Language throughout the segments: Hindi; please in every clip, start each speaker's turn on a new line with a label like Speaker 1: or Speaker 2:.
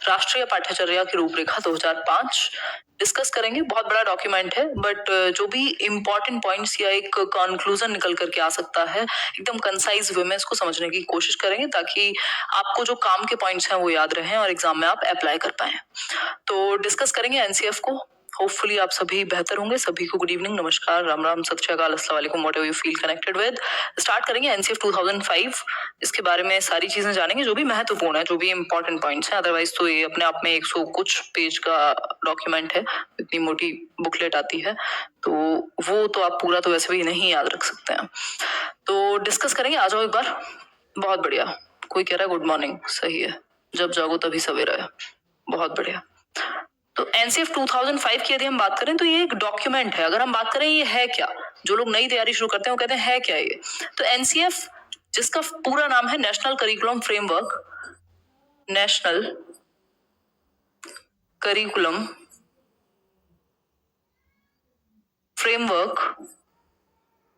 Speaker 1: राष्ट्रीय पाठ्यचर्या की रूपरेखा 2005 डिस्कस करेंगे। बहुत बड़ा डॉक्यूमेंट है, बट जो भी इम्पोर्टेंट पॉइंट्स या एक कंक्लूजन निकल करके आ सकता है, एकदम कंसाइज वे में इसको समझने की कोशिश करेंगे ताकि आपको जो काम के पॉइंट्स हैं वो याद रहें और एग्जाम में आप अप्लाई कर पाए। तो डिस्कस करेंगे एनसीएफ को। होपफुली आप सभी बेहतर होंगे। सभी को गुड इवनिंग, नमस्कार, राम राम, सत श्री अकाल, अस्सलाम वालेकुम, whatever you feel connected with. Start करेंगे एनसीएफ 2005। इसके बारे में सारी चीजें जानेंगे जो भी महत्वपूर्ण है, जो भी इंपॉर्टेंट पॉइंट्स हैं। अदरवाइज तो ये अपने आप में 100 कुछ पेज का डॉक्यूमेंट है, इतनी मोटी बुकलेट आती है, तो वो तो आप पूरा तो वैसे भी नहीं याद रख सकते हैं। तो डिस्कस करेंगे, आ जाओ एक बार। बहुत बढ़िया। कोई कह रहा है गुड मॉर्निंग, सही है, जब जागो तभी सवेरा है। बहुत बढ़िया। तो एनसीएफ 2005 की यदि हम बात करें तो ये एक डॉक्यूमेंट है। अगर हम बात करें ये है क्या, जो लोग नई तैयारी शुरू करते हैं वो कहते हैं है क्या ये। तो एनसीएफ, जिसका पूरा नाम है national curriculum framework, national curriculum framework,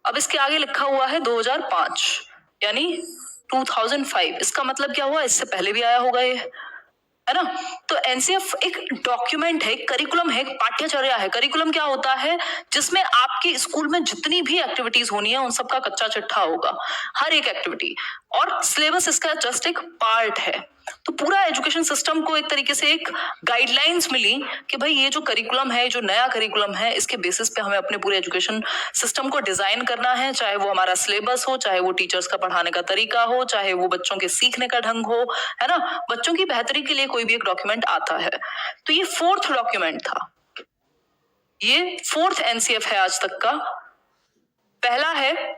Speaker 1: अब इसके आगे लिखा हुआ है 2005 यानी 2005। इसका मतलब क्या हुआ, इससे पहले भी आया होगा ये, है ना। तो एनसीएफ एक डॉक्यूमेंट है, करिकुलम है, पाठ्यचर्या है। करिकुलम क्या होता है, जिसमें आपके स्कूल में जितनी भी एक्टिविटीज होनी है उन सबका कच्चा चिट्ठा होगा, हर एक एक्टिविटी, और सिलेबस इसका जस्ट एक पार्ट है। तो पूरा एजुकेशन सिस्टम को एक तरीके से एक गाइडलाइंस मिली कि भाई ये जो करिकुलम है, जो नया करिकुलम है, इसके बेसिस पे हमें अपने पूरे एजुकेशन सिस्टम को डिजाइन करना है। चाहे वो हमारा सिलेबस हो, चाहे वो टीचर्स का पढ़ाने का तरीका हो, चाहे वो बच्चों के सीखने का ढंग हो, है ना। बच्चों की बेहतरी के लिए कोई भी एक डॉक्यूमेंट आता है। तो ये 4th डॉक्यूमेंट था, ये 4th एनसीएफ है आज तक का। पहला है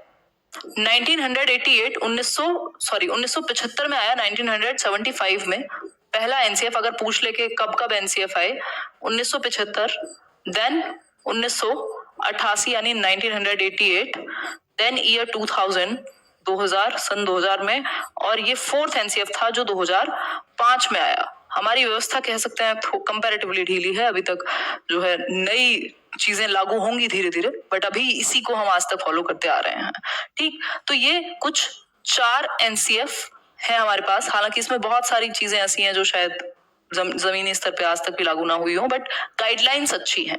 Speaker 1: 1975 में आया, 1975 में पहला एनसीएफ। अगर पूछ ले के कब एनसीएफ आए, 1975, देन 1988 यानी 1988, देन ईयर 2000, 2000, सन 2000 में, और ये 4th एनसीएफ था जो 2005 में आया। हमारी व्यवस्था कह सकते हैं कंपैरेटिवली ढीली है, अभी तक जो है नई चीजें लागू होंगी धीरे धीरे, बट अभी इसी को हम आज तक फॉलो करते आ रहे हैं। ठीक, तो ये कुछ 4 एनसीएफ है हमारे पास। हालांकि इसमें बहुत सारी चीजें ऐसी हैं जो शायद जमीनी स्तर पे आज तक भी लागू ना हुई हो, बट गाइडलाइंस अच्छी हैं।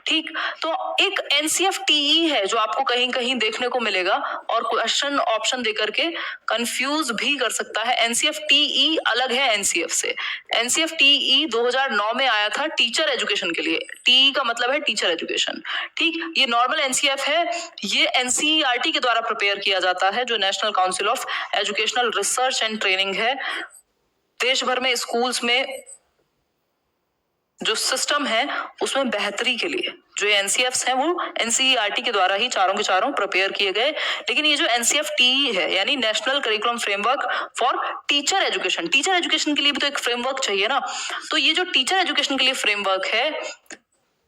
Speaker 1: ठीक, तो एक एनसीएफ टीई है जो आपको कहीं कहीं देखने को मिलेगा और क्वेश्चन ऑप्शन देकर के कंफ्यूज भी कर सकता है। एनसीएफ टीई अलग है एनसीएफ से। एनसीएफ टीई 2009 में आया था टीचर एजुकेशन के लिए। टीई का मतलब है टीचर एजुकेशन। ठीक, ये नॉर्मल एनसीएफ है, ये एनसीईआरटी के द्वारा प्रिपेयर किया जाता है, जो national council of educational research and training है। देश भर में स्कूल्स में जो सिस्टम है उसमें बेहतरी के लिए जो एनसीएफ्स हैं वो एनसीईआरटी के द्वारा ही चारों के चारों प्रिपेयर किए गए। लेकिन ये जो एनसीएफ टीई है यानी national curriculum framework for teacher education, teacher education के लिए भी तो एक फ्रेमवर्क चाहिए ना। तो ये जो टीचर एजुकेशन के लिए फ्रेमवर्क है,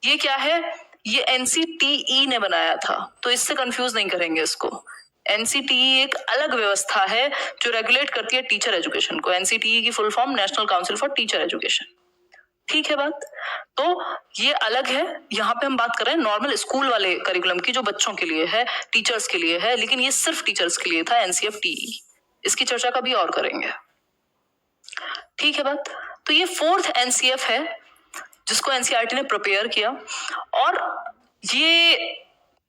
Speaker 1: ये क्या है, ये एनसीटीई ने बनाया था, तो इससे कंफ्यूज नहीं करेंगे इसको। एनसीटीई एक अलग व्यवस्था है जो रेगुलेट करती है टीचर एजुकेशन को। एनसीटीई की full form national council for teacher education. ठीक है बात, तो ये अलग है। यहाँ पे हम बात कर रहे हैं नॉर्मल स्कूल वाले करिकुलम की, जो बच्चों के लिए है, टीचर्स के लिए है, लेकिन ये सिर्फ टीचर्स के लिए था एनसीएफ टीई। इसकी चर्चा कभी और करेंगे। ठीक है बात, तो ये 4th एनसीएफ है जिसको एनसीईआरटी ने प्रिपेयर किया, और ये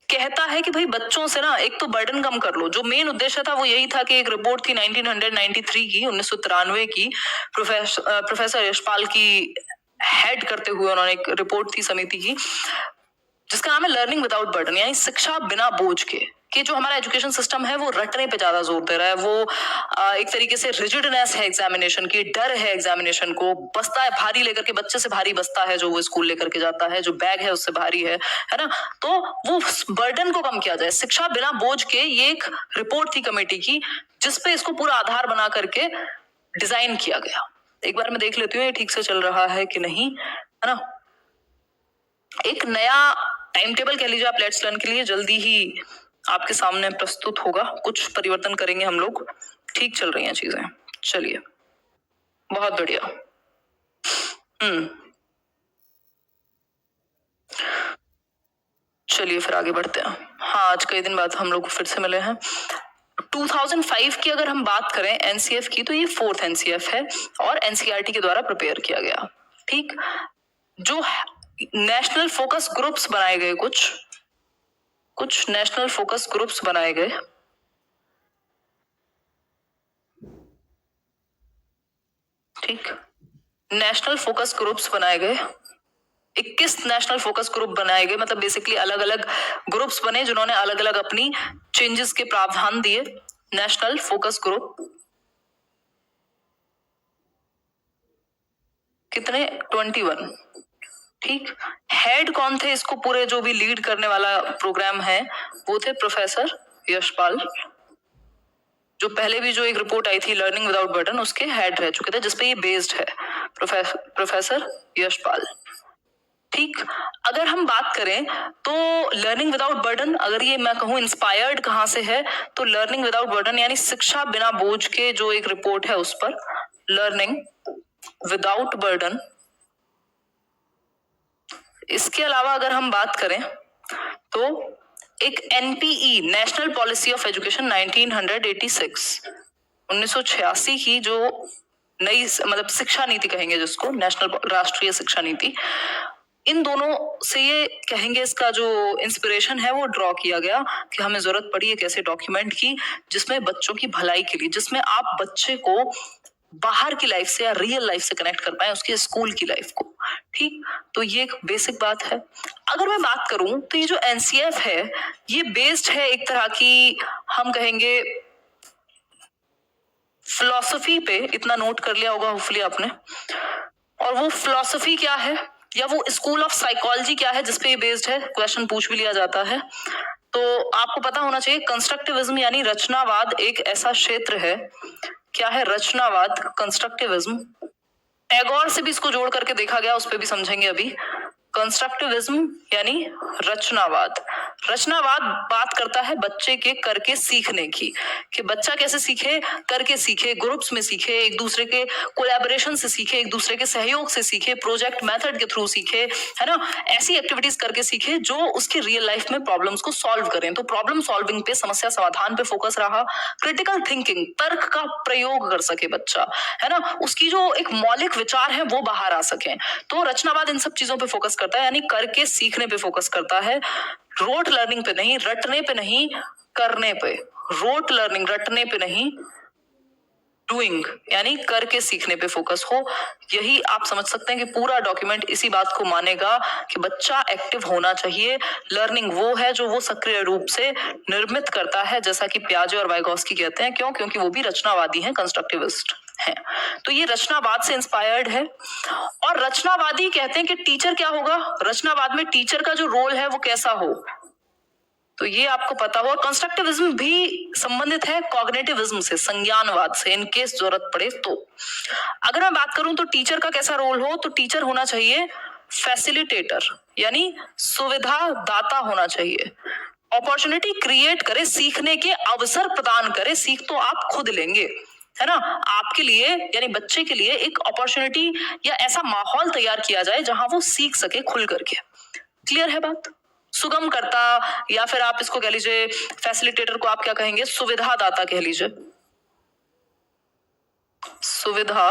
Speaker 1: कहता है कि भाई बच्चों से ना एक तो बर्डन कम कर लो। जो मेन उद्देश्य था वो यही था कि एक रिपोर्ट थी 1993 की, 1993 की, प्रोफेसर यशपाल की हेड करते हुए उन्होंने एक रिपोर्ट थी समिति की, जिसका नाम है लर्निंग विदाउट बर्डन, यानी शिक्षा बिना बोझ के। कि जो हमारा एजुकेशन सिस्टम है वो रटने पे ज्यादा जोर दे रहा है, वो एक तरीके से रिजिडनेस है एग्जामिनेशन की, डर है एग्जामिनेशन को, बस्ता है भारी लेकर के, बच्चे से भारी बस्ता है जो वो स्कूल लेकर के जाता है, जो बैग है उससे भारी है ना। तो वो बर्डन को कम किया जाए, शिक्षा बिना बोझ के। ये एक रिपोर्ट थी कमेटी की जिसपे इसको पूरा आधार बना करके डिजाइन किया गया। एक बार मैं देख लेती हूँ ये ठीक से चल रहा है कि नहीं, है ना। एक नया टाइम टेबल कह लीजिए आप लेट्स लर्न के लिए जल्दी ही आपके सामने प्रस्तुत होगा। कुछ परिवर्तन करेंगे हम लोग, ठीक चल रही हैं चीजें, चलिए बहुत बढ़िया। चलिए फिर आगे बढ़ते हैं। हाँ, आज कई दिन बाद हम लोग फिर से मिले हैं। 2005 की अगर हम बात करें एनसीएफ की, तो ये 4th एनसीएफ है और एनसीईआरटी के द्वारा प्रिपेयर किया गया। ठीक, जो नेशनल फोकस ग्रुप्स बनाए गए, कुछ नेशनल फोकस ग्रुप्स बनाए गए, ठीक, नेशनल फोकस ग्रुप्स बनाए गए, 21 नेशनल फोकस ग्रुप बनाए गए, मतलब बेसिकली अलग अलग ग्रुप्स बने जिन्होंने अलग अलग अपनी चेंजेस के प्रावधान दिए। नेशनल फोकस ग्रुप कितने? 21। ठीक, हेड कौन थे इसको पूरे जो भी लीड करने वाला प्रोग्राम है, वो थे प्रोफेसर यशपाल, जो पहले भी जो एक रिपोर्ट आई थी लर्निंग विदाउट बर्डन, उसके हेड रह चुके थे, जिसपे ये बेस्ड है, प्रोफेसर यशपाल। ठीक, अगर हम बात करें तो लर्निंग विदाउट बर्डन, अगर ये मैं कहूँ इंस्पायर्ड कहाँ से है, तो लर्निंग विदाउट बर्डन यानी शिक्षा बिना बोझ के जो एक रिपोर्ट है उस पर, लर्निंग विदाउट बर्डन। इसके अलावा अगर हम बात करें तो एक NPE, national policy of education 1986 की जो नई मतलब शिक्षा नीति कहेंगे जिसको, नेशनल राष्ट्रीय शिक्षा नीति, इन दोनों से ये कहेंगे इसका जो इंस्पिरेशन है वो ड्रॉ किया गया कि हमें जरूरत पड़ी एक ऐसे डॉक्यूमेंट की जिसमें बच्चों की भलाई के लिए, जिसमें आप बच्चे को बाहर की लाइफ से या रियल लाइफ से कनेक्ट कर पाए, उसके स्कूल की लाइफ को। ठीक, तो ये एक बेसिक बात है। अगर मैं बात करूं तो ये जो एनसीएफ है ये बेस्ड है एक तरह की, हम कहेंगे फिलॉसफी पे, इतना नोट कर लिया होगा होपफुली आपने। और वो फिलॉसफी क्या है या वो स्कूल ऑफ साइकोलॉजी क्या है जिसपे ये बेस्ड है, क्वेश्चन पूछ भी लिया जाता है। तो आपको पता होना चाहिए कंस्ट्रक्टिविज्म यानी रचनावाद एक ऐसा क्षेत्र है। क्या है रचनावाद, कंस्ट्रक्टिविज्म? टैगोर से भी इसको जोड़ करके देखा गया, उस पर भी समझेंगे अभी। कंस्ट्रक्टिविज्म यानी रचनावाद। रचनावाद बात करता है बच्चे के करके सीखने की, कि बच्चा कैसे सीखे, करके सीखे, ग्रुप्स में सीखे, एक दूसरे के कोलैबोरेशन से सीखे, एक दूसरे के सहयोग से सीखे, प्रोजेक्ट मेथड के थ्रू सीखे, है ना, ऐसी एक्टिविटीज करके सीखे जो उसके रियल लाइफ में प्रॉब्लम्स को सॉल्व करें। तो प्रॉब्लम सॉल्विंग पे, समस्या समाधान पे फोकस रहा, क्रिटिकल थिंकिंग, तर्क का प्रयोग कर सके बच्चा, है ना, उसकी जो एक मौलिक विचार है वो बाहर आ सके। तो रचनावाद इन सब चीजों पे फोकस करता है, यानी करके सीखने पे फोकस करता है, रोट लर्निंग पे नहीं, रटने पे नहीं, करने पे। रोट लर्निंग, रटने पे नहीं, डूइंग यानी करके सीखने पे फोकस हो। यही आप समझ सकते हैं कि पूरा डॉक्यूमेंट इसी बात को मानेगा कि बच्चा एक्टिव होना चाहिए। लर्निंग वो है जो वो सक्रिय रूप से निर्मित करता है, जैसा कि पियाजे और वाइगोस्की कहते हैं। क्यों? क्योंकि वो भी रचनावादी हैं, कंस्ट्रक्टिविस्ट हैं। तो ये रचनावाद से इंस्पायर्ड है। और रचनावादी कहते हैं कि टीचर क्या होगा, रचनावाद में टीचर का जो रोल है वो कैसा हो, तो ये आपको पता हो। कंस्ट्रक्टिविज्म भी संबंधित है कॉग्निटिविज्म से, संज्ञानवाद से, इन केस जरूरत पड़े तो। अगर मैं बात करूं तो टीचर का कैसा रोल हो, तो टीचर होना चाहिए फैसिलिटेटर यानी सुविधा दाता होना चाहिए। अपॉर्चुनिटी क्रिएट करे, सीखने के अवसर प्रदान करे, सीख तो आप खुद लेंगे, है ना, आपके लिए यानी बच्चे के लिए एक अपॉर्चुनिटी या ऐसा माहौल तैयार किया जाए जहां वो सीख सके खुल करके। क्लियर है बात? सुगम करता, या फिर आप इसको कह लीजिए, फैसिलिटेटर को आप क्या कहेंगे, सुविधा दाता कह लीजिए, सुविधा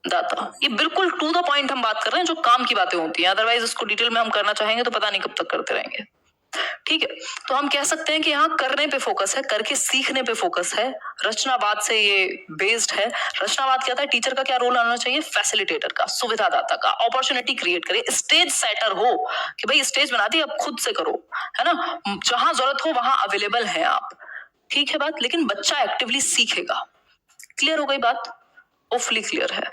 Speaker 1: दाता। ये बिल्कुल टू द पॉइंट हम बात कर रहे हैं, जो काम की बातें होती हैं, अदरवाइज इसको डिटेल में हम करना चाहेंगे तो पता नहीं कब तक करते रहेंगे। ठीक है, तो हम कह सकते हैं कि यहाँ करने पे फोकस है, करके सीखने पे फोकस है, रचनावाद से ये बेस्ड है। रचनावाद क्या था, टीचर का क्या रोल होना चाहिए, फैसिलिटेटर का, सुविधादाता का, अपॉर्चुनिटी क्रिएट करे, स्टेज सेटर हो कि भाई स्टेज बना दी, अब खुद से करो, है ना, जहां जरूरत हो वहां अवेलेबल है आप। ठीक है बात, लेकिन बच्चा एक्टिवली सीखेगा। क्लियर हो गई बात? होपफुली क्लियर है।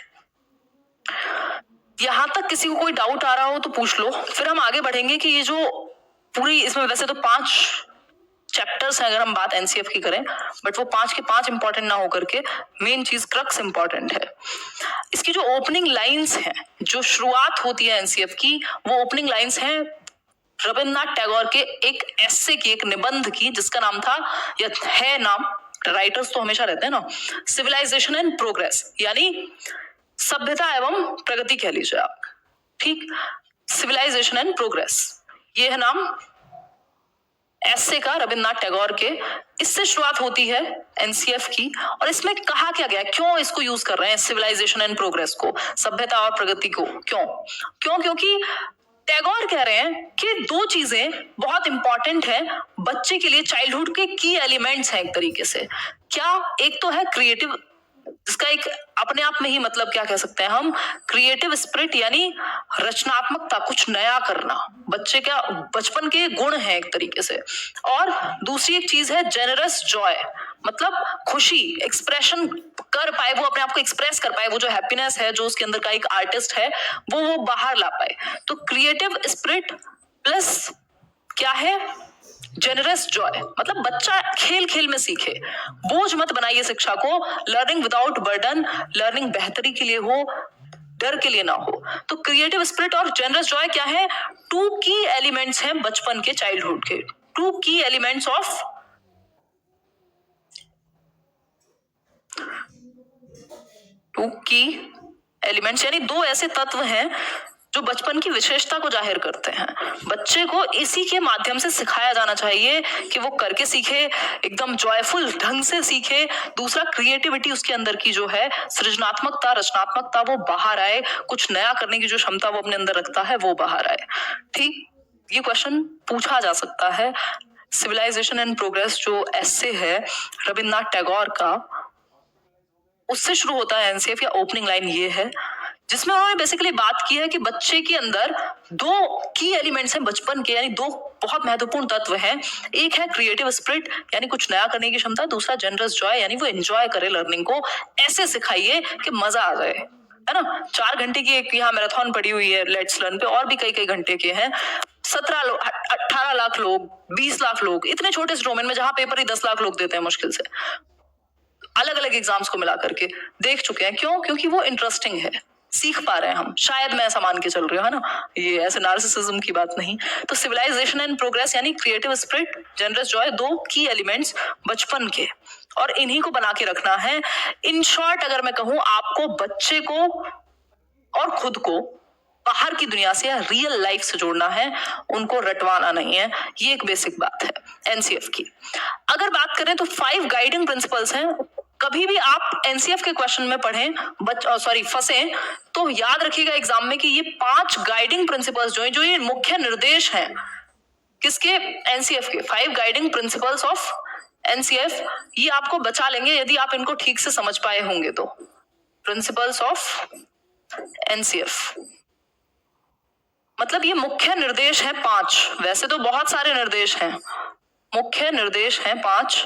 Speaker 1: यहां तक किसी को कोई डाउट आ रहा हो तो पूछ लो, फिर हम आगे बढ़ेंगे कि ये जो पूरी, इसमें वैसे तो 5 चैप्टर्स हैं अगर हम बात एनसीएफ की करें, बट वो 5 के 5 इंपॉर्टेंट ना होकर के मेन चीज क्रक्स इंपॉर्टेंट है। इसकी जो ओपनिंग लाइंस हैं, जो शुरुआत होती है एनसीएफ की, वो ओपनिंग लाइंस हैं रविन्द्रनाथ टैगोर के एक एस्से की, एक निबंध की, जिसका नाम था या है नाम, राइटर्स तो हमेशा रहते हैं ना, सिविलाइजेशन एंड प्रोग्रेस, यानी सभ्यता एवं प्रगति कह लीजिए आप। ठीक, सिविलाइजेशन एंड प्रोग्रेस, ये है नाम ऐसे का रविन्द्रनाथ टैगोर के, इससे शुरुआत होती है एनसीएफ की। और इसमें कहा क्या गया, क्यों इसको यूज कर रहे हैं सिविलाइजेशन एंड प्रोग्रेस को, सभ्यता और प्रगति को, क्योंकि टैगोर कह रहे हैं कि दो चीजें बहुत इंपॉर्टेंट है बच्चे के लिए, चाइल्डहुड के की एलिमेंट्स हैं एक तरीके से। क्या, एक तो है क्रिएटिव, जिसका एक अपने आप में ही मतलब क्या कह सकते हैं हम, क्रिएटिव स्पिरिट यानी रचनात्मकता, कुछ नया करना, बच्चे का बचपन के गुण है एक तरीके से। और दूसरी एक चीज है जेनरस जॉय, मतलब खुशी, एक्सप्रेशन कर पाए, वो अपने आप को एक्सप्रेस कर पाए, वो जो हैप्पीनेस है, जो उसके अंदर का एक आर्टिस्ट है, वो बाहर ला पाए। तो क्रिएटिव स्पिरिट प्लस क्या है, जेनरस जॉय, मतलब बच्चा खेल खेल में सीखे, बोझ मत बनाइए शिक्षा को, लर्निंग विदाउट बर्डन, लर्निंग बेहतरी के लिए हो, डर के लिए ना हो। तो क्रिएटिव स्पिरिट और जेनरस जॉय क्या है, टू की एलिमेंट्स हैं बचपन के, चाइल्डहुड के, टू की एलिमेंट्स ऑफ टू की एलिमेंट्स, यानी दो ऐसे तत्व हैं जो बचपन की विशेषता को जाहिर करते हैं। बच्चे को इसी के माध्यम से सिखाया जाना चाहिए कि वो करके सीखे, एकदम जॉयफुल ढंग से सीखे। दूसरा, क्रिएटिविटी उसके अंदर की जो है, सृजनात्मकता, रचनात्मकता, वो बाहर आए, कुछ नया करने की जो क्षमता वो अपने अंदर रखता है वो बाहर आए। ठीक, ये क्वेश्चन पूछा जा सकता है। सिविलाइजेशन एंड प्रोग्रेस जो एस्से है रविन्द्रनाथ टैगोर का, उससे शुरू होता है एनसीएफ, या ओपनिंग लाइन ये है जिसमें उन्होंने बेसिकली बात की है कि बच्चे के अंदर दो की एलिमेंट्स हैं बचपन के, यानी दो बहुत महत्वपूर्ण तत्व हैं। एक है क्रिएटिव स्पिरिट यानी कुछ नया करने की क्षमता, दूसरा जनरस जॉय यानी वो एंजॉय करे लर्निंग को, ऐसे सिखाइए कि मजा आ जाए, है ना। 4 घंटे की एक यहाँ मैराथन पड़ी हुई है लेट्स लर्न पे, और भी कई घंटे के हैं। 17 लोग, 18 लाख लोग, 20 लाख लोग, इतने छोटे से डोमेन में जहां पेपर ही 10 लाख लोग देते हैं मुश्किल से, अलग अलग एग्जाम्स को मिला करके देख चुके हैं। क्यों? क्योंकि वो इंटरेस्टिंग है, सीख पा रहे हैं हम, शायद मैं ऐसा मान के चल रही हूँ, है ना, ये ऐसे नार्सिसिज्म की बात नहीं। तो सिविलाइजेशन एंड प्रोग्रेस यानी क्रिएटिव स्पिरिट, जनरस जॉय, दो की एलिमेंट्स बचपन के, और इन्हीं को बना के रखना है। इन शॉर्ट अगर मैं कहूं, आपको बच्चे को और खुद को बाहर की दुनिया से या रियल लाइफ से जोड़ना है, उनको रटवाना नहीं है। ये एक बेसिक बात है एनसीएफ की। अगर बात करें तो 5 गाइडिंग प्रिंसिपल्स हैं। कभी भी आप एनसीएफ के क्वेश्चन में पढ़ें, फंसे, तो याद रखिएगा एग्जाम में कि ये 5 गाइडिंग प्रिंसिपल्स जो ये मुख्य निर्देश हैं किसके, एनसीएफ के, 5 गाइडिंग प्रिंसिपल्स ऑफ एनसीएफ, ये आपको बचा लेंगे यदि आप इनको ठीक से समझ पाए होंगे तो। प्रिंसिपल्स ऑफ एनसीएफ मतलब ये मुख्य निर्देश हैं 5, वैसे तो बहुत सारे निर्देश हैं, मुख्य निर्देश हैं 5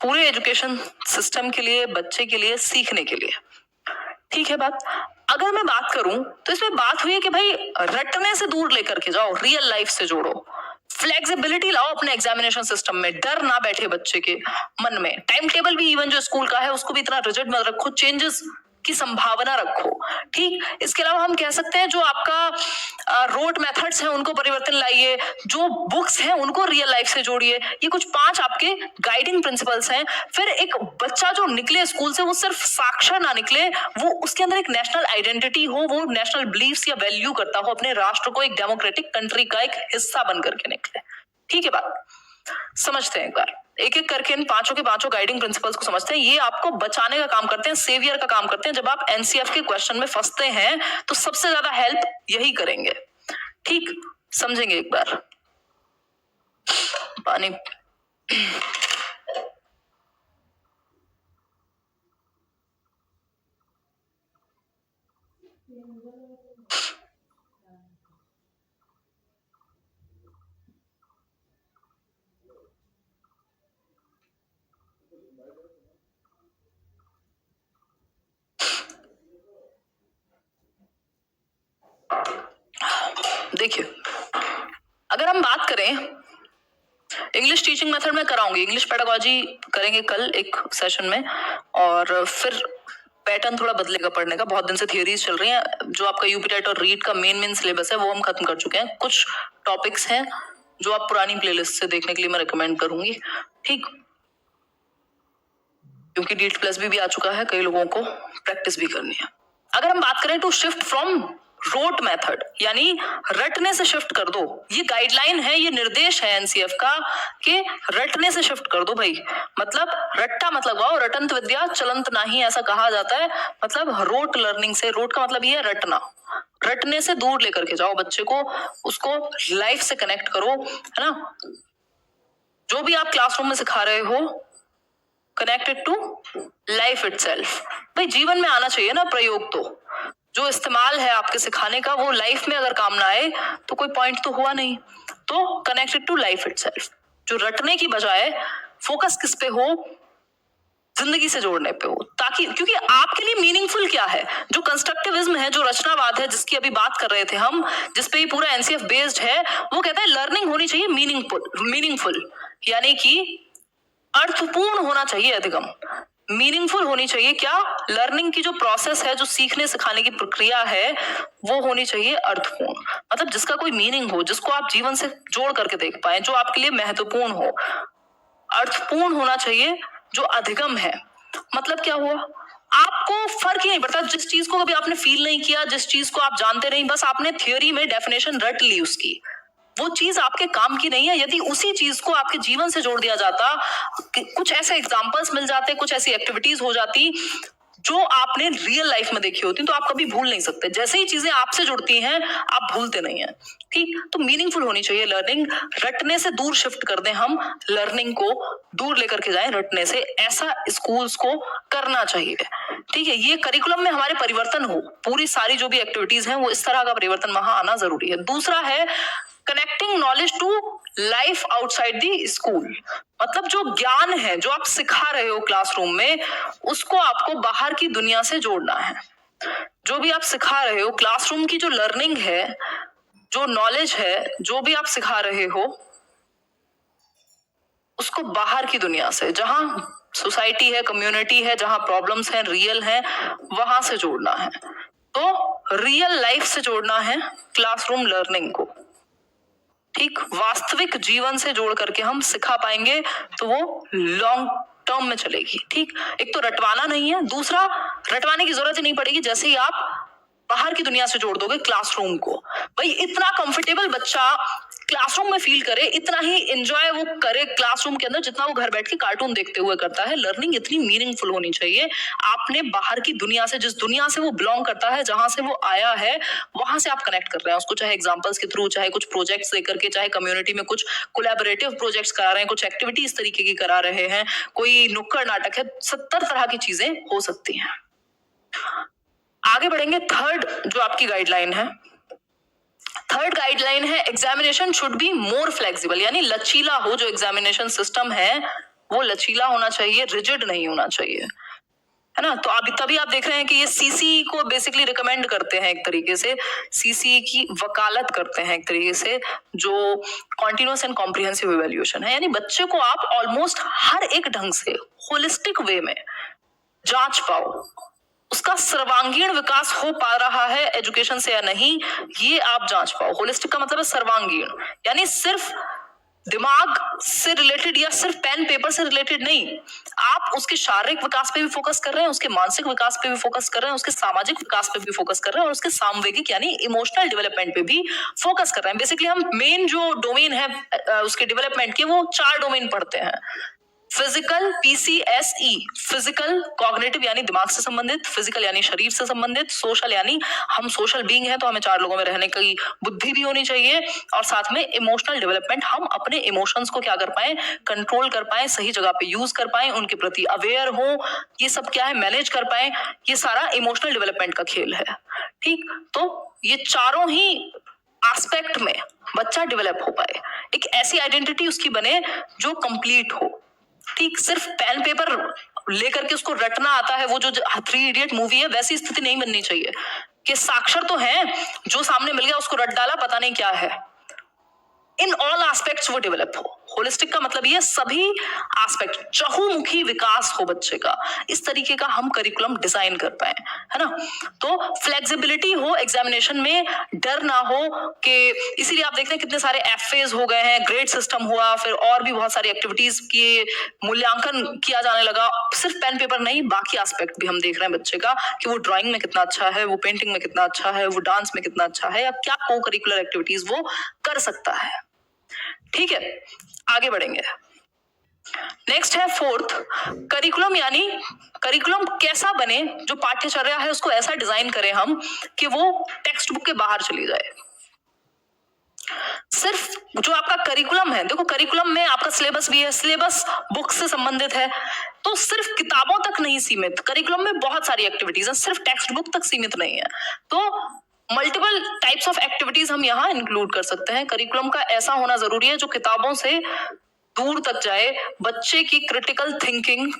Speaker 1: पूरे एजुकेशन सिस्टम के लिए, बच्चे के लिए, सीखने के लिए। ठीक है बात। अगर मैं बात करूं तो इसमें बात हुई है कि भाई रटने से दूर लेकर के जाओ, रियल लाइफ से जोड़ो, फ्लेक्सिबिलिटी लाओ अपने एग्जामिनेशन सिस्टम में, डर ना बैठे बच्चे के मन में। टाइम टेबल भी इवन जो स्कूल का है उसको भी इतना रिजिड मत रखो, चेंजेस की संभावना रखो। ठीक, इसके अलावा हम कह सकते हैं जो आपका रोड मेथड्स हैं उनको परिवर्तन लाइए, जो बुक्स हैं उनको रियल लाइफ से जोड़िए। ये कुछ 5 आपके गाइडिंग प्रिंसिपल्स हैं। फिर एक बच्चा जो निकले स्कूल से वो सिर्फ साक्षर ना निकले, वो उसके अंदर एक नेशनल आइडेंटिटी हो, वो नेशनल बिलीफ्स या वैल्यू करता हो, अपने राष्ट्र को एक डेमोक्रेटिक कंट्री का एक हिस्सा बन करके निकले। ठीक है बात, समझते हैं एक बार एक एक करके इन 5 के 5 गाइडिंग प्रिंसिपल्स को समझते हैं। ये आपको बचाने का काम करते हैं, सेवियर का काम करते हैं। जब आप एनसीएफ के क्वेश्चन में फंसते हैं तो सबसे ज्यादा हेल्प यही करेंगे। ठीक, समझेंगे एक बार। पानी देखिए, अगर हम बात करें इंग्लिश टीचिंग मेथड में कराऊंगी, इंग्लिश पेडागोजी करेंगे कल एक सेशन में, और फिर पैटर्न थोड़ा बदलेगा पढ़ने का। बहुत दिन से थियरीज चल रही हैं, जो आपका यूपी टेट और रीट का मेन सिलेबस है वो हम खत्म कर चुके हैं। कुछ टॉपिक्स हैं जो आप पुरानी प्लेलिस्ट से देखने के लिए मैं रिकमेंड करूंगी। ठीक, क्योंकि डीट प्लस भी आ चुका है, कई लोगों को प्रैक्टिस भी करनी है। अगर हम बात करें to shift from rote method यानी रटने से शिफ्ट कर दो। ये गाइडलाइन है, ये निर्देश है एनसीएफ का कि रटने से शिफ्ट कर दो भाई। मतलब रट्टा मतलब वाओ, रटंत विद्या चलंत नाही, ऐसा कहा जाता है। मतलब रोट लर्निंग से, रोट का मतलब ये है रटना, रटने से दूर लेकर के जाओ बच्चे को, उसको लाइफ से कनेक्ट करो, है ना। जो भी आप क्लासरूम में सिखा रहे हो, कनेक्टेड टू लाइफ इटसेल्फ। भाई जीवन में आना चाहिए ना प्रयोग, तो जो इस्तेमाल है आपके सिखाने का वो लाइफ में अगर काम ना आए तो कोई पॉइंट तो हुआ नहीं। तो कनेक्टेड टू लाइफ इटसेल्फ, जो रटने की बजाय फोकस किस पे हो, जिंदगी से जोड़ने पे हो, ताकि क्योंकि आपके लिए मीनिंगफुल क्या है, जो कंस्ट्रक्टिविज्म है, जो रचनावाद है जिसकी अभी बात कर रहे थे हम, जिसपे ये पूरा एनसीएफ बेस्ड है, वो कहता है लर्निंग होनी चाहिए मीनिंगफुल यानी कि अर्थपूर्ण होना चाहिए, अधिगम मीनिंगफुल होनी चाहिए। क्या? लर्निंग की जो प्रोसेस है, जो सीखने सिखाने की प्रक्रिया है, वो होनी चाहिए अर्थपूर्ण, मतलब जिसका कोई मीनिंग हो, जिसको आप जीवन से जोड़ करके देख पाए, जो आपके लिए महत्वपूर्ण हो। अर्थपूर्ण होना चाहिए, जो अधिगम है। मतलब क्या हुआ, आपको फर्क ही नहीं पड़ता, जिस चीज को कभी आपने फील नहीं किया, जिस चीज को आप जानते नहीं, बस आपने थियोरी में डेफिनेशन रट ली उसकी, वो चीज आपके काम की नहीं है। यदि उसी चीज को आपके जीवन से जोड़ दिया जाता, कुछ ऐसे एग्जांपल्स मिल जाते, कुछ ऐसी एक्टिविटीज हो जाती जो आपने रियल लाइफ में देखी होती, तो आप कभी भूल नहीं सकते। जैसे ही चीजें आपसे जुड़ती हैं आप भूलते नहीं हैं। ठीक, तो मीनिंगफुल होनी चाहिए लर्निंग, रटने से दूर शिफ्ट कर दें हम, लर्निंग को दूर लेकर के जाएं रटने से, ऐसा स्कूल्स को करना चाहिए। ठीक है, ये करिकुलम में हमारे परिवर्तन हो, पूरी सारी जो भी एक्टिविटीज हैं वो इस तरह का परिवर्तन वहां आना जरूरी है। दूसरा है connecting knowledge to life outside the school, मतलब जो ज्ञान है जो आप सिखा रहे हो क्लासरूम में, उसको आपको बाहर की दुनिया से जोड़ना है। जो भी आप सिखा रहे हो, क्लासरूम की जो लर्निंग है, जो नॉलेज है, जो भी आप सिखा रहे हो, उसको बाहर की दुनिया से, जहां सोसाइटी है, कम्युनिटी है, जहां प्रॉब्लम्स हैं, रियल हैं, वहां से जोड़ना है। तो रियल लाइफ से जोड़ना है क्लासरूम लर्निंग को। ठीक, वास्तविक जीवन से जोड़ करके हम सिखा पाएंगे तो वो लॉन्ग टर्म में चलेगी। ठीक, एक तो रटवाना नहीं है, दूसरा रटवाने की जरूरत ही नहीं पड़ेगी। जैसे ही आप बाहर की दुनिया से जोड़ दोगे क्लासरूम को, भाई इतना कंफर्टेबल बच्चा क्लासरूम में फील करे, इतना ही एंजॉय वो करे क्लासरूम के अंदर जितना वो घर बैठ के कार्टून देखते हुए करता है। लर्निंग इतनी मीनिंगफुल होनी चाहिए, आपने बाहर की दुनिया से, जिस दुनिया से वो बिलोंग करता है, जहां से वो आया है, वहां से आप कनेक्ट कर रहे हैं उसको, चाहे एग्जांपल्स के थ्रू, चाहे कुछ प्रोजेक्ट्स देकर के, चाहे कम्युनिटी में कुछ कोलैबोरेटिव प्रोजेक्ट्स करा रहे हैं, कुछ एक्टिविटी इस तरीके की करा रहे हैं, कोई नुक्कड़ नाटक है, 70 तरह की चीजें हो सकती हैं। आगे बढ़ेंगे, थर्ड जो आपकी गाइडलाइन है, थर्ड गाइडलाइन है examination should be more flexible, यानी लचीला हो। जो एग्जामिनेशन सिस्टम है वो लचीला होना चाहिए, रिजिड नहीं होना चाहिए, है ना। तो अभी तभी आप देख रहे हैं कि ये सीसी को बेसिकली रिकमेंड करते हैं, एक तरीके से सीसी की वकालत करते हैं एक तरीके से, जो कॉन्टिन्यूअस एंड कॉम्प्रिहेंसिव इवैल्यूएशन है। यानी बच्चे को आप ऑलमोस्ट हर एक ढंग से होलिस्टिक वे में जांच पाओ, उसका सर्वांगीण विकास हो पा रहा है एजुकेशन से या नहीं, ये आप जांच पाओ। होलिस्टिक का मतलब है सर्वांगीण, यानी सिर्फ दिमाग से रिलेटेड या सिर्फ पेन पेपर से रिलेटेड नहीं, आप उसके शारीरिक विकास पे भी फोकस कर रहे हैं, उसके मानसिक विकास पे भी फोकस कर रहे हैं, उसके सामाजिक विकास पे भी फोकस कर रहे हैं, और उसके सामवेगिक यानी इमोशनल डेवलपमेंट पे भी फोकस कर रहे हैं। बेसिकली हम मेन जो डोमेन है उसके डेवलपमेंट के, वो 4 डोमेन पढ़ते हैं। फिजिकल, PCSE, फिजिकल कॉग्निटिव यानी दिमाग से संबंधित, फिजिकल यानी शरीर से संबंधित, सोशल यानी हम सोशल बीइंग हैं तो हमें 4 लोगों में रहने की बुद्धि भी होनी चाहिए, और साथ में इमोशनल डेवलपमेंट, हम अपने इमोशंस को क्या कर पाए, कंट्रोल कर पाए, सही जगह पे यूज कर पाए, उनके प्रति अवेयर हो, ये सब क्या है, मैनेज कर पाए, ये सारा इमोशनल डेवलपमेंट का खेल है। ठीक, तो ये चारों ही एस्पेक्ट में बच्चा डेवलप हो पाए, एक ऐसी आइडेंटिटी उसकी बने जो कंप्लीट हो। ठीक, सिर्फ पेन पेपर लेकर के उसको रटना आता है, वो जो 3 इडियट मूवी है वैसी स्थिति नहीं बननी चाहिए कि साक्षर तो है, जो सामने मिल गया उसको रट डाला, पता नहीं क्या है। इन ऑल एस्पेक्ट्स वो डेवलप हो, होलिस्टिक का मतलब ये सभी एस्पेक्ट, चहुमुखी विकास हो बच्चे का, इस तरीके का हम करिकुलम डिजाइन कर पाए, है ना। तो फ्लेक्सिबिलिटी हो एग्जामिनेशन में, डर ना हो कि, इसीलिए आप देखते हैं कितने सारे एफएज हो गए हैं, ग्रेड सिस्टम हुआ, फिर और भी बहुत सारी एक्टिविटीज की मूल्यांकन किया जाने लगा। सिर्फ पेन पेपर नहीं, बाकी एस्पेक्ट भी हम देख रहे हैं बच्चे का कि वो ड्राइंग में कितना अच्छा है, वो पेंटिंग में कितना अच्छा है, वो डांस में कितना अच्छा है, या क्या को करिकुलर एक्टिविटीज वो कर सकता है। ठीक है, आगे बढ़ेंगे। नेक्स्ट है फोर्थ, करिकुलम, यानी करिकुलम कैसा बने, जो पाठ्यचर्या है उसको ऐसा डिजाइन करें हम कि वो टेक्स्ट बुक के बाहर चली जाए। सिर्फ जो आपका करिकुलम है, देखो करिकुलम में आपका सिलेबस भी है, सिलेबस बुक से संबंधित है, तो सिर्फ किताबों तक नहीं सीमित, करिकुलम में बहुत सारी एक्टिविटीज हैं, सिर्फ टेक्स्ट बुक तक सीमित नहीं है। तो मल्टीपल टाइप्स ऑफ एक्टिविटीज हम यहाँ इंक्लूड कर सकते हैं। करिकुलम का ऐसा होना जरूरी है जो किताबों से दूर तक जाए, बच्चे की क्रिटिकल थिंकिंग,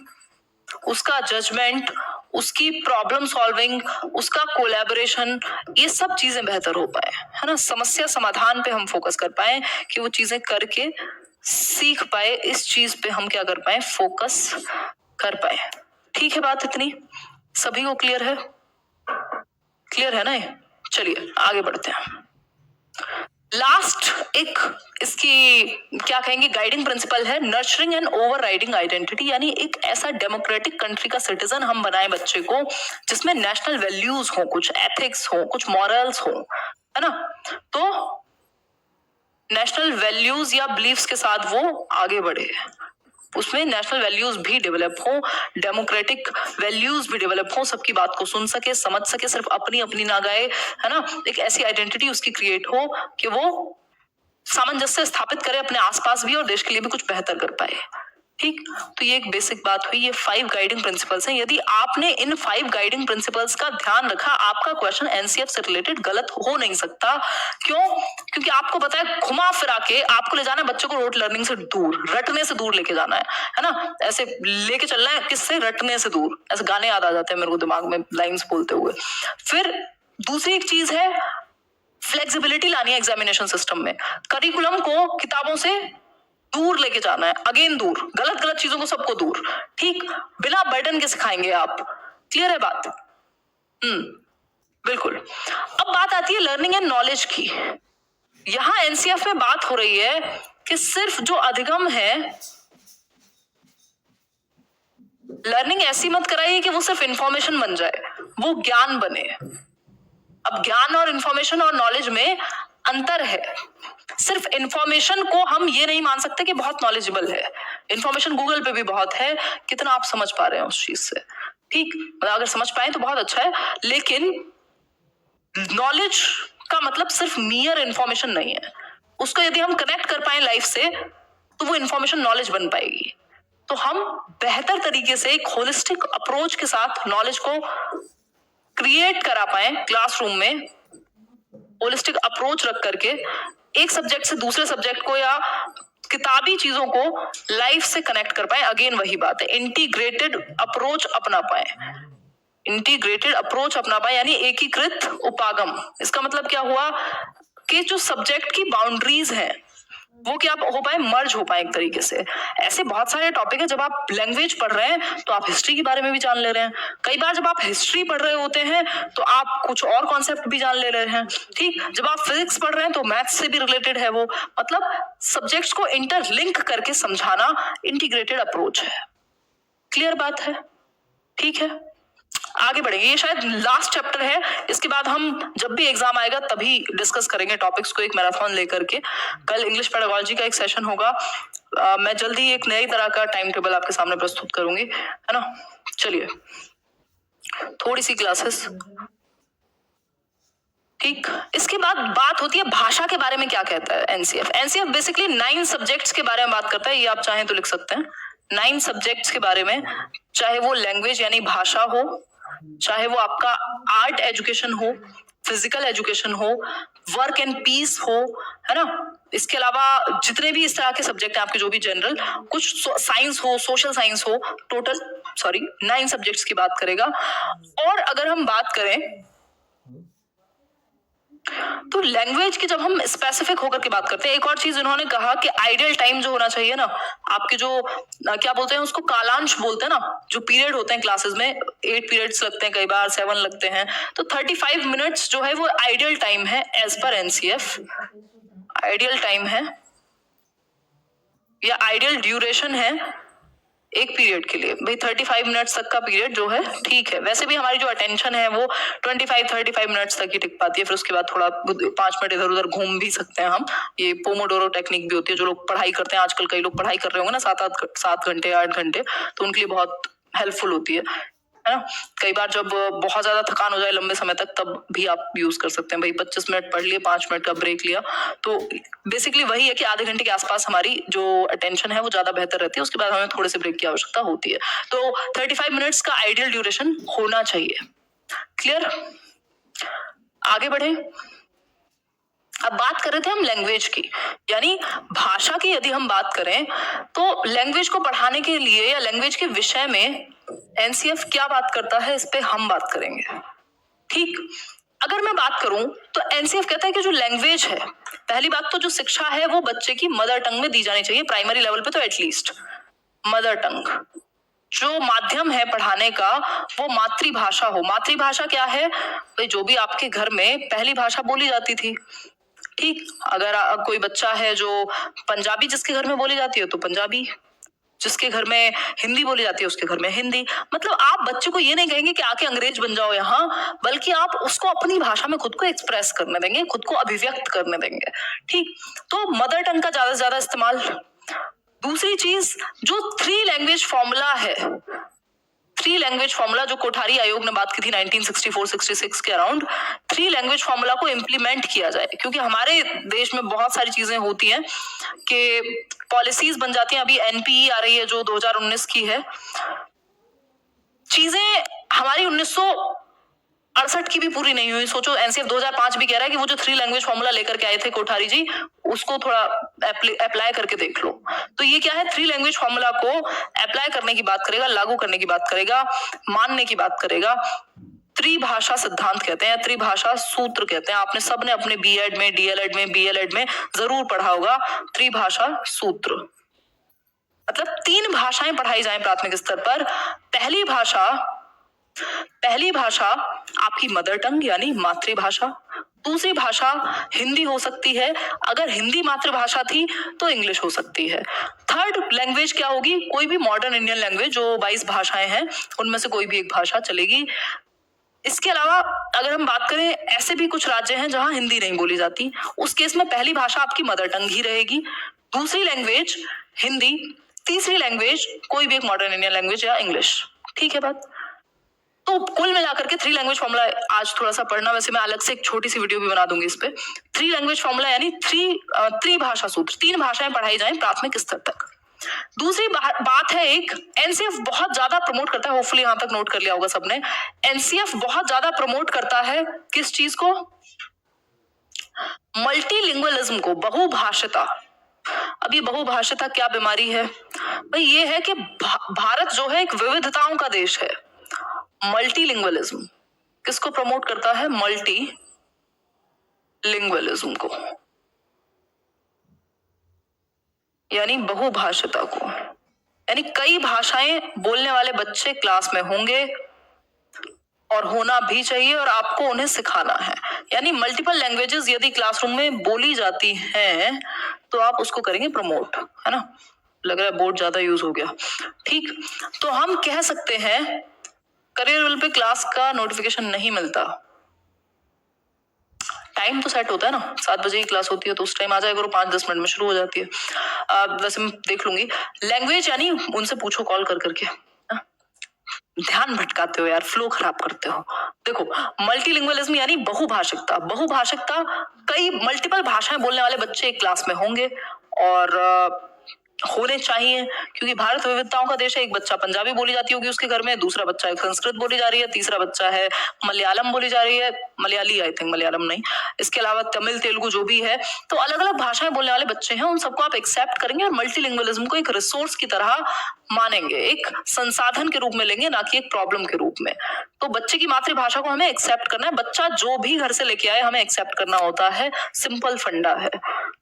Speaker 1: उसका जजमेंट, उसकी प्रॉब्लम सॉल्विंग, उसका कोलैबोरेशन, ये सब चीजें बेहतर हो पाए, है ना। समस्या समाधान पे हम फोकस कर पाए कि वो चीजें करके सीख पाए, इस चीज पे हम क्या कर पाए, फोकस कर पाए। ठीक है, बात इतनी सभी को क्लियर है? क्लियर है ना ये? चलिए आगे बढ़ते हैं। लास्ट एक इसकी क्या कहेंगे गाइडिंग प्रिंसिपल है, नर्चरिंग एंड ओवरराइडिंग आइडेंटिटी, यानी एक ऐसा डेमोक्रेटिक कंट्री का सिटीजन हम बनाए बच्चे को जिसमें नेशनल वैल्यूज हो, कुछ एथिक्स हो, कुछ मॉरल्स हो, है ना। तो नेशनल वैल्यूज या बिलीफ्स के साथ वो आगे बढ़े, उसमें नेशनल वैल्यूज भी डेवलप हो, डेमोक्रेटिक वैल्यूज भी डेवलप हो, सबकी बात को सुन सके, समझ सके, सिर्फ अपनी अपनी ना गाए, है ना। एक ऐसी आइडेंटिटी उसकी क्रिएट हो कि वो सामंजस्य स्थापित करे अपने आसपास भी और देश के लिए भी कुछ बेहतर कर पाए। ठीक, तो ये एक बेसिक बात हुई, ये 5 गाइडिंग प्रिंसिपल्स हैं। यदि आपने इन 5 गाइडिंग प्रिंसिपल्स का ध्यान रखा, आपका क्वेश्चन एनसीएफ से रिलेटेड गलत हो नहीं सकता। क्यों? क्योंकि आपको पता है घुमा फिरा के आपको ले जाना है बच्चों को रोट लर्निंग से दूर, रटने से दूर लेके जाना है ना। ऐसे लेके चलना है, किससे? रटने से दूर। ऐसे गाने याद आ जाते हैं मेरे को दिमाग में लाइंस बोलते हुए। फिर दूसरी एक चीज है, फ्लेक्सिबिलिटी लानी है एग्जामिनेशन सिस्टम में, करिकुलम को किताबों से दूर लेके जाना है, अगेन दूर, गलत गलत चीजों को सबको दूर। ठीक, बिना बर्डन के सिखाएंगे आप। क्लियर है बात? बिल्कुल। अब बात आती है लर्निंग एंड नॉलेज की। यहां एनसीएफ में बात हो रही है कि सिर्फ जो अधिगम है, लर्निंग ऐसी मत कराइए कि वो सिर्फ इंफॉर्मेशन बन जाए, वो ज्ञान बने। अब ज्ञान और इंफॉर्मेशन और नॉलेज में अंतर है। सिर्फ इंफॉर्मेशन को हम ये नहीं मान सकते कि बहुत नॉलेजेबल है, इंफॉर्मेशन गूगल पे भी बहुत है, कितना आप समझ पा रहे हैं उस चीज से। ठीक, अगर समझ पाए तो बहुत अच्छा है, लेकिन नॉलेज का मतलब सिर्फ मियर इंफॉर्मेशन नहीं है, उसको यदि हम कनेक्ट कर पाए लाइफ से तो वो इंफॉर्मेशन नॉलेज बन पाएगी। तो हम बेहतर तरीके से एक होलिस्टिक अप्रोच के साथ नॉलेज को क्रिएट करा पाए क्लासरूम में, होलिस्टिक अप्रोच रख करके एक सब्जेक्ट से दूसरे सब्जेक्ट को या किताबी चीजों को लाइफ से कनेक्ट कर पाए। अगेन वही बात है, इंटीग्रेटेड अप्रोच अपना पाए, इंटीग्रेटेड अप्रोच अपना पाए, यानी एकीकृत उपागम। इसका मतलब क्या हुआ कि जो सब्जेक्ट की बाउंड्रीज हैं वो क्या हो पाए, मर्ज हो पाए एक तरीके से। ऐसे बहुत सारे टॉपिक है, जब आप लैंग्वेज पढ़ रहे हैं तो आप हिस्ट्री के बारे में भी जान ले रहे हैं, कई बार जब आप हिस्ट्री पढ़ रहे होते हैं तो आप कुछ और कॉन्सेप्ट भी जान ले रहे हैं। ठीक, जब आप फिजिक्स पढ़ रहे हैं तो मैथ्स से भी रिलेटेड है वो, मतलब सब्जेक्ट्स को इंटरलिंक करके समझाना इंटीग्रेटेड अप्रोच है। क्लियर बात है? ठीक है, आगे बढ़ेंगे। ये शायद लास्ट चैप्टर है, इसके बाद हम जब भी एग्जाम आएगा तभी डिस्कस करेंगे टॉपिक्स को एक मैराथन लेकर के। कल इंग्लिश पेडागोलॉजी का एक सेशन होगा, मैं जल्दी एक नई तरह का टाइम टेबल आपके सामने प्रस्तुत करूंगी, है ना। चलिए, थोड़ी सी क्लासेस। ठीक, इसके बाद बात होती है भाषा के बारे में क्या कहता है एनसीएफ। एनसीएफ बेसिकली 9 सब्जेक्ट्स के बारे में बात करता है, ये आप चाहें तो लिख सकते हैं। 9 सब्जेक्ट्स के बारे में, चाहे वो लैंग्वेज यानी भाषा हो, चाहे वो आपका आर्ट एजुकेशन हो, फिजिकल एजुकेशन हो, वर्क एंड पीस हो, है ना। इसके अलावा जितने भी इस तरह के सब्जेक्ट हैं आपके, जो भी जनरल, कुछ साइंस हो, सोशल साइंस हो, टोटल 9 सब्जेक्ट्स की बात करेगा। और अगर हम बात करें तो लैंग्वेज की जब हम स्पेसिफिक होकर के बात करते हैं, एक और चीज इन्होंने कहा कि आइडियल टाइम जो होना चाहिए ना, आपके जो क्या बोलते हैं उसको, कालांश बोलते हैं ना, जो पीरियड होते हैं क्लासेस में, 8 पीरियड्स लगते हैं, कई बार 7 लगते हैं, तो 35 मिनट्स जो है वो आइडियल टाइम है as per NCF. Ideal time है या आइडियल ड्यूरेशन है एक पीरियड के लिए। भाई 35 मिनट्स तक का पीरियड जो है ठीक है। वैसे भी हमारी जो अटेंशन है वो 25-35 मिनट्स तक ही टिक पाती है, फिर उसके बाद थोड़ा 5 मिनट इधर उधर घूम भी सकते हैं हम। ये पोमोडोरो टेक्निक भी होती है, जो लोग पढ़ाई करते हैं, आजकल कई लोग पढ़ाई कर रहे होंगे ना 7 घंटे 8 घंटे, तो उनके लिए बहुत हेल्पफुल होती है ना। कई बार जब बहुत ज्यादा थकान हो जाए लंबे समय तक, तब भी आप यूज कर सकते हैं। भाई 25 मिनट पढ़ लिए, 5 मिनट का ब्रेक लिया, तो बेसिकली वही है कि आधे घंटे के आसपास हमारी जो अटेंशन है वो ज्यादा बेहतर रहती है, उसके बाद हमें थोड़े से ब्रेक की आवश्यकता होती है। तो 35 मिनट्स का आइडियल ड्यूरेशन होना चाहिए। क्लियर? आगे बढ़े। अब बात कर रहे थे हम लैंग्वेज की, यानी भाषा की यदि हम बात करें तो लैंग्वेज को पढ़ाने के लिए या लैंग्वेज के विषय में एनसीएफ क्या बात करता है, इस पे हम बात करेंगे। ठीक, अगर मैं बात करूं तो एनसीएफ कहता है कि जो लैंग्वेज है, पहली बात तो जो शिक्षा है वो बच्चे की मदर टंग में दी जानी चाहिए, प्राइमरी लेवल पे तो एटलीस्ट मदर टंग। जो माध्यम है पढ़ाने का वो मातृभाषा हो। मातृभाषा क्या है? भाई जो भी आपके घर में पहली भाषा बोली जाती थी, ठीक, अगर कोई बच्चा है जो पंजाबी जिसके घर में बोली जाती है तो पंजाबी, जिसके घर में हिंदी बोली जाती है उसके घर में हिंदी। मतलब आप बच्चे को ये नहीं कहेंगे कि आके अंग्रेज बन जाओ यहाँ, बल्कि आप उसको अपनी भाषा में खुद को एक्सप्रेस करने देंगे, खुद को अभिव्यक्त करने देंगे। ठीक, तो मदर टंग का ज्यादा से ज्यादा इस्तेमाल। दूसरी चीज, जो 3 लैंग्वेज फॉर्मूला है, 3 लैंग्वेज फॉर्मूला जो कोठारी आयोग ने बात की थी 1964-66 के अराउंड, 3 लैंग्वेज फॉर्मूला को इम्प्लीमेंट किया जाए, क्योंकि हमारे देश में बहुत सारी चीजें होती हैं कि पॉलिसीज बन जाती हैं। अभी एनपीई आ रही है जो 2019 की है, चीजें हमारी 1968 की भी पूरी नहीं हुई। सोचो एनसीएफ 2005 भी कह रहा है कि वो जो 3 लैंग्वेज फॉर्मूला लेकर के आए थे कोठारी जी, उसको थोड़ा अप्लाई करके देख लो। तो ये क्या है, 3 लैंग्वेज फॉर्मूला को अप्लाई करने की बात करेगा, लागू करने की बात करेगा, मानने की बात करेगा। त्रिभाषा सिद्धांत कहते हैं, त्रिभाषा सूत्र कहते हैं। आपने सबने अपने बीएड में, डीएलएड में, बीएलएड में जरूर पढ़ा होगा त्रिभाषा सूत्र। मतलब 3 भाषाएं पढ़ाई जाएं प्राथमिक स्तर पर। पहली भाषा आपकी मदर टंग यानी मातृभाषा। दूसरी भाषा हिंदी हो सकती है, अगर हिंदी मातृभाषा थी तो इंग्लिश हो सकती है। थर्ड लैंग्वेज क्या होगी? कोई भी मॉडर्न इंडियन लैंग्वेज, जो 22 भाषाएं हैं उनमें से कोई भी एक भाषा चलेगी। इसके अलावा अगर हम बात करें, ऐसे भी कुछ राज्य हैं जहां हिंदी नहीं बोली जाती, उस केस में पहली भाषा आपकी मदर टंग ही रहेगी, दूसरी लैंग्वेज हिंदी, तीसरी लैंग्वेज कोई भी एक मॉडर्न इंडियन लैंग्वेज या इंग्लिश। ठीक है बात? तो कुल मिलाकर के 3 लैंग्वेज फॉर्मूला आज थोड़ा सा पढ़ना, वैसे मैं अलग से एक छोटी सी वीडियो भी बना दूंगी इस पे। 3 लैंग्वेज फॉर्मूला यानी त्रिभाषा सूत्र, 3 भाषाएं पढ़ाई जाएं प्राथमिक स्तर तक। दूसरी बात है, एक एनसीएफ बहुत ज्यादा प्रमोट करता है, होपफुली यहां तक नोट कर लिया होगा सबने, एनसीएफ बहुत ज्यादा प्रमोट करता है किस चीज को? मल्टीलिंगुअलिज्म को, बहुभाषिता। अब ये बहुभाषिता क्या बीमारी है भाई? ये है कि भारत जो है एक विविधताओं का देश है। मल्टीलिंगुअलिज्म किसको प्रमोट करता है? मल्टीलिंगुअलिज्म को, यानी बहुभाषिता को। यानी कई भाषाएं बोलने वाले बच्चे क्लास में होंगे और होना भी चाहिए, और आपको उन्हें सिखाना है। यानी मल्टीपल लैंग्वेजेस यदि क्लासरूम में बोली जाती हैं तो आप उसको करेंगे प्रमोट, है ना? लग रहा है बोर्ड ज्यादा यूज हो गया। ठीक, तो हम कह सकते हैं करियर रोल पे क्लास का नोटिफिकेशन नहीं मिलता। टाइम तो सेट होता है ना, 7 बजे की क्लास होती है तो उस टाइम आ जाएगा और 5-10 मिनट में शुरू हो जाती है। वैसे मैं देख लूंगी। लैंग्वेज यानी उनसे पूछो कॉल कर करके, ध्यान भटकाते हो यार, फ्लो खराब करते हो। देखो, मल्टीलिंगुअलिज्म यानी बहुभाषिकता। बहुभाषिकता, कई मल्टीपल भाषाएं बोलने वाले बच्चे एक क्लास में होंगे और होने चाहिए, क्योंकि भारत विविधताओं का देश है। एक बच्चा पंजाबी बोली जाती होगी उसके घर में, दूसरा बच्चा एक संस्कृत बोली जा रही है, तीसरा बच्चा है मलयालम बोली जा रही है, मलयाली आई थिंक, मलयालम नहीं, इसके अलावा तमिल, तेलुगु जो भी है। तो अलग अलग भाषाएं बोलने वाले बच्चे हैं, उन सबको आप एक्सेप्ट करेंगे और मल्टीलिंगुअलिज्म को एक रिसोर्स की तरह मानेंगे, एक संसाधन के रूप में लेंगे, ना कि एक प्रॉब्लम के रूप में। तो बच्चे की मातृभाषा को हमें एक्सेप्ट करना है, बच्चा जो भी घर से लेके आए हमें एक्सेप्ट करना होता है, सिंपल फंडा है,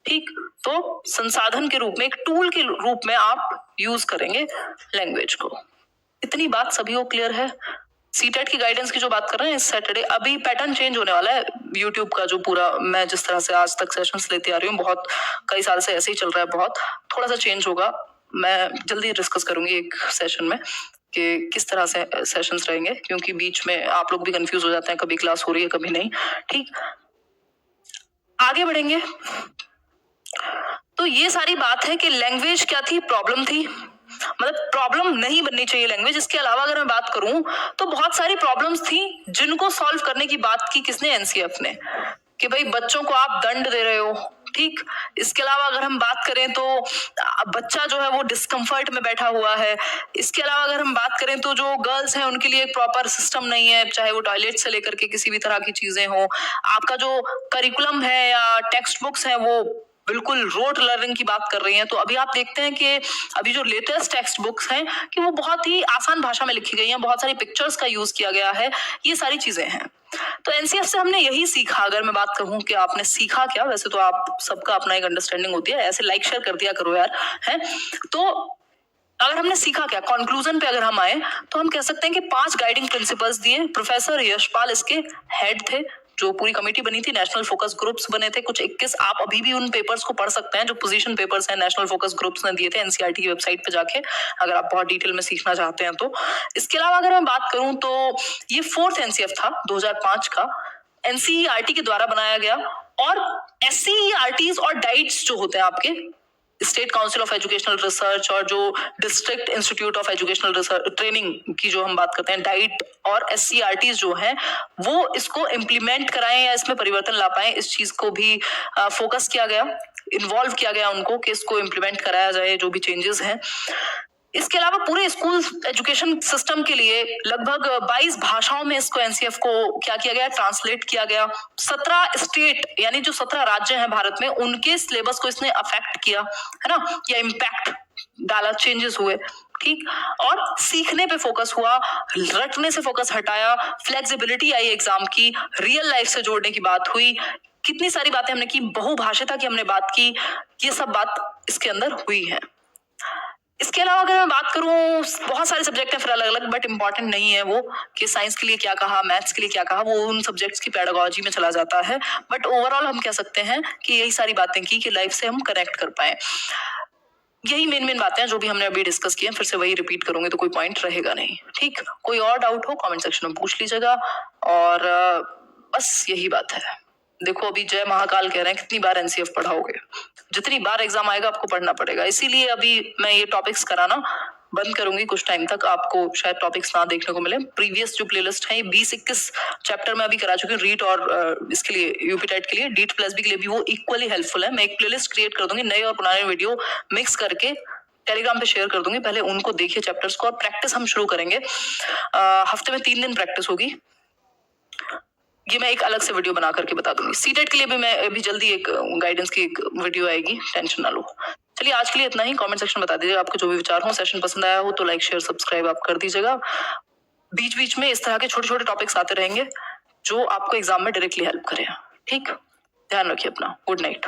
Speaker 1: ठीक। तो संसाधन के रूप में, एक टूल के रूप में आप यूज करेंगे लैंग्वेज को। इतनी बात सभी को क्लियर है? सीटेट की गाइडेंस की जो बात कर रहे हैं इस सैटरडे, अभी पैटर्न चेंज होने वाला है यूट्यूब का, जो पूरा मैं जिस तरह से आज तक सेशंस लेती आ रही हूँ, बहुत कई साल से ऐसे ही चल रहा है, बहुत थोड़ा सा चेंज होगा। मैं जल्दी डिस्कस करूंगी एक सेशन में कि किस तरह से सेशंस रहेंगे, क्योंकि बीच में आप लोग भी कंफ्यूज हो जाते हैं, कभी क्लास हो रही है कभी नहीं, ठीक। आगे बढ़ेंगे। तो ये सारी बात है कि लैंग्वेज क्या थी, प्रॉब्लम थी, मतलब प्रॉब्लम नहीं बननी चाहिए लैंग्वेज। इसके अलावा अगर मैं बात करूं तो बहुत सारी प्रॉब्लम्स थी जिनको सॉल्व करने की बात की किसने, एनसीएफ ने, कि भाई बच्चों को आप दंड दे रहे हो, ठीक। इसके अलावा अगर हम बात करें तो बच्चा जो है वो डिस्कम्फर्ट में बैठा हुआ है। इसके अलावा अगर हम बात करें तो जो गर्ल्स हैं उनके लिए एक प्रॉपर सिस्टम नहीं है, चाहे वो टॉयलेट से लेकर के किसी भी तरह की चीजें हो। आपका जो करिकुलम है या टेक्स्ट बुक्स है वो बिल्कुल रोट लर्निंग की बात कर रही हैं। तो अभी आप देखते हैं कि अभी जो लेटेस्ट टेक्स्ट बुक्स हैं कि वो बहुत ही आसान भाषा में लिखी गई हैं, बहुत सारी पिक्चर्स का यूज किया गया है, ये सारी चीजें हैं। तो एनसीएफ से हमने यही सीखा। अगर मैं बात कहूं कि आपने सीखा क्या, वैसे तो आप सबका अपना एक अंडरस्टैंडिंग होती है, ऐसे लाइक शेयर कर दिया करो यार, है। तो अगर हमने सीखा क्या, कंक्लूजन पे अगर हम आए तो हम कह सकते हैं कि 5 गाइडिंग प्रिंसिपल्स दिए। प्रोफेसर यशपाल इसके हेड थे, जो पूरी कमेटी बनी थी, नेशनल फोकस ग्रुप्स बने थे कुछ 21। आप अभी भी उन पेपर्स को पढ़ सकते हैं, जो पोजीशन पेपर्स हैं नेशनल फोकस ग्रुप्स ने दिए थे एनसीईआरटी की वेबसाइट पे जाके, अगर आप बहुत डिटेल में सीखना चाहते हैं तो। इसके अलावा अगर मैं बात करूं तो ये 4th एनसीएफ था 2005 का, एनसीईआरटी के द्वारा बनाया गया। और एससीईआरटीज और डाइट्स जो होते हैं आपके, state council of educational research और जो district institute of educational research training की जो हम बात करते हैं, डाइट और एससीईआरटीज जो हैं, वो इसको इम्प्लीमेंट कराएं या इसमें परिवर्तन ला पाए, इस चीज को भी फोकस किया गया, इन्वॉल्व किया गया उनको कि इसको इम्प्लीमेंट कराया जाए, जो भी चेंजेस हैं। इसके अलावा पूरे स्कूल एजुकेशन सिस्टम के लिए लगभग 22 भाषाओं में इसको एनसीएफ को क्या किया गया, ट्रांसलेट किया गया। 17 स्टेट यानी जो 17 राज्य हैं भारत में, उनके सिलेबस को इसने अफेक्ट किया, है ना, या इम्पैक्ट डाला, चेंजेस हुए, ठीक। और सीखने पे फोकस हुआ, रटने से फोकस हटाया, फ्लेक्सिबिलिटी आई एग्जाम की, रियल लाइफ से जोड़ने की बात हुई, कितनी सारी बातें हमने की, बहुभाषिता की हमने बात की, ये सब बात इसके अंदर हुई है। इसके अलावा अगर मैं बात करूं, बहुत सारे सब्जेक्ट हैं फिर अलग अलग, बट इंपॉर्टेंट नहीं है वो कि साइंस के लिए क्या कहा, मैथ्स के लिए क्या कहा, वो उन सब्जेक्ट्स की पेडागोजी में चला जाता है। बट ओवरऑल हम कह सकते हैं कि यही सारी बातें की कि लाइफ से हम कनेक्ट कर पाए। यही मेन बातें हैं जो भी हमने अभी डिस्कस की हैं, फिर से वही रिपीट करूंगे तो कोई पॉइंट रहेगा नहीं, ठीक। कोई और डाउट हो कमेंट सेक्शन में पूछ लीजिएगा। और बस यही बात है। देखो अभी जय महाकाल कह रहे हैं, कितनी बार एनसीएफ पढ़ाओगे, जितनी बार एग्जाम आएगा आपको पढ़ना पड़ेगा। इसीलिए अभी मैं ये टॉपिक्स कराना बंद करूंगी कुछ टाइम तक, आपको शायद टॉपिक्स ना देखने को मिले। प्रीवियस जो प्लेलिस्ट है 20-21 चैप्टर में अभी करा चुकी हूँ, रीट और इसके लिए यूपीटेट के लिए, डीट प्लस बी के लिए भी वो इक्वली हेल्पफुल है। मैं एक प्लेलिस्ट क्रिएट कर दूंगी, नए और पुराने वीडियो मिक्स करके टेलीग्राम पे शेयर कर दूंगी। पहले उनको देखिए चैप्टर्स को, और प्रैक्टिस हम शुरू करेंगे। हफ्ते में 3 दिन प्रैक्टिस होगी, ये मैं एक अलग से वीडियो बना करके बता दूंगी। सीटेट के लिए भी मैं अभी जल्दी एक गाइडेंस की एक वीडियो आएगी, टेंशन ना लो। चलिए आज के लिए इतना ही। कमेंट सेक्शन में बता दीजिएगा आपके जो भी विचार हो। सेशन पसंद आया हो तो लाइक शेयर सब्सक्राइब आप कर दीजिएगा। बीच बीच में इस तरह के छोटे छोटे टॉपिक्स आते रहेंगे जो आपको एग्जाम में डायरेक्टली हेल्प करें, ठीक। ध्यान रखिए अपना। Good night.